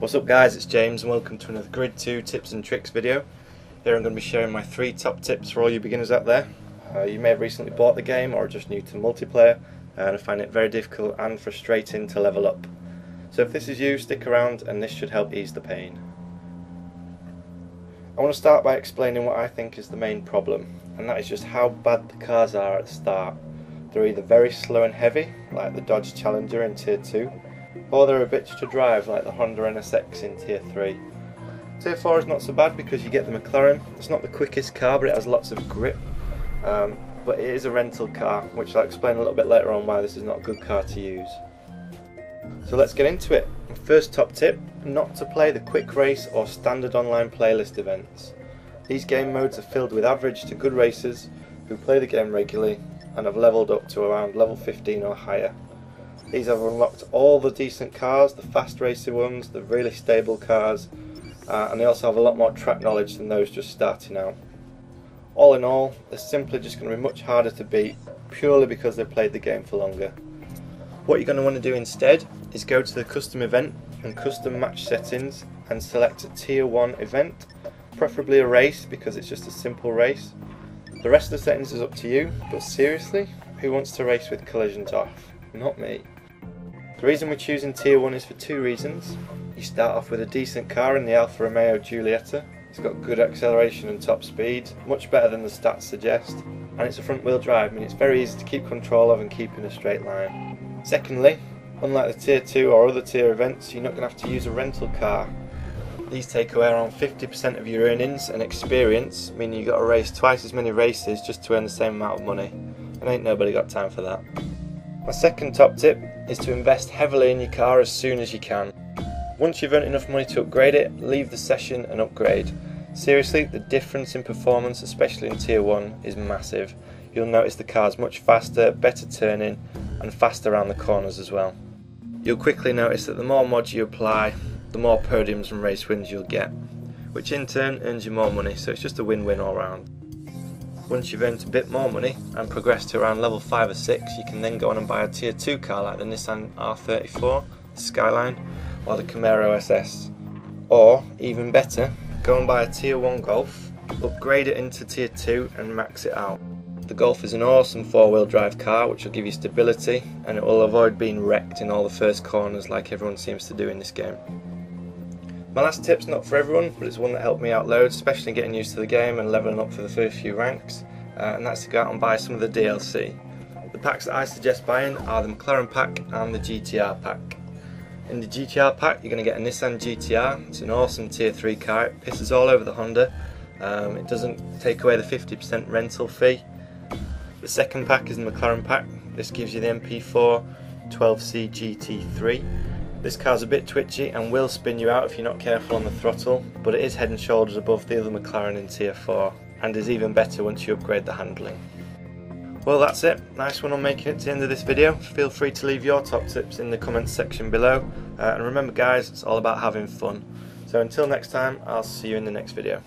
What's up guys, it's James and welcome to another Grid 2 tips and tricks video. Here I'm going to be sharing my 3 top tips for all you beginners out there. You may have recently bought the game or are just new to multiplayer and find it very difficult and frustrating to level up. So if this is you, stick around and this should help ease the pain. I want to start by explaining what I think is the main problem, and that is just how bad the cars are at the start. They're either very slow and heavy, like the Dodge Challenger in Tier 2, or they're a bitch to drive like the Honda NSX in Tier 3. Tier 4 is not so bad because you get the McLaren. It's not the quickest car, but it has lots of grip. But it is a rental car, which I'll explain a little bit later on why this is not a good car to use. So let's get into it. First top tip, not to play the quick race or standard online playlist events. These game modes are filled with average to good racers who play the game regularly and have leveled up to around level 15 or higher. These have unlocked all the decent cars, the fast racer ones, the really stable cars, and they also have a lot more track knowledge than those just starting out. All in all, they're simply just going to be much harder to beat purely because they've played the game for longer. What you're going to want to do instead is go to the custom event and custom match settings and select a tier 1 event, preferably a race because it's just a simple race. The rest of the settings is up to you, but seriously, who wants to race with collisions off? Not me. The reason we're choosing tier 1 is for 2 reasons. You start off with a decent car in the Alfa Romeo Giulietta. It's got good acceleration and top speed, much better than the stats suggest, and it's a front wheel drive, meaning it's very easy to keep control of and keep in a straight line. Secondly, unlike the tier 2 or other tier events, you're not going to have to use a rental car. These take away around 50% of your earnings and experience, meaning you've got to race twice as many races just to earn the same amount of money, and ain't nobody got time for that. My second top tip is to invest heavily in your car as soon as you can. Once you've earned enough money to upgrade it, leave the session and upgrade. Seriously, the difference in performance, especially in tier 1, is massive. You'll notice the car's much faster, better turning, and faster around the corners as well. You'll quickly notice that the more mods you apply, the more podiums and race wins you'll get, which in turn earns you more money, so it's just a win-win all round. Once you've earned a bit more money and progressed to around level 5 or 6, you can then go on and buy a tier 2 car like the Nissan R34, the Skyline, or the Camaro SS. Or, even better, go and buy a tier 1 Golf, upgrade it into tier 2 and max it out. The Golf is an awesome 4-wheel drive car which will give you stability, and it will avoid being wrecked in all the first corners like everyone seems to do in this game. My last tip's not for everyone, but it's one that helped me out loads, especially getting used to the game and leveling up for the first few ranks, and that's to go out and buy some of the DLC. The packs that I suggest buying are the McLaren pack and the GTR pack. In the GTR pack you're going to get a Nissan GTR. It's an awesome tier 3 car, it pisses all over the Honda, it doesn't take away the 50% rental fee. The second pack is the McLaren pack. This gives you the MP4 12C GT3. This car's a bit twitchy and will spin you out if you're not careful on the throttle, but it is head and shoulders above the other McLaren in tier 4 and is even better once you upgrade the handling. Well, that's it. Nice one on making it to the end of this video. Feel free to leave your top tips in the comments section below, and remember guys, it's all about having fun. So until next time, I'll see you in the next video.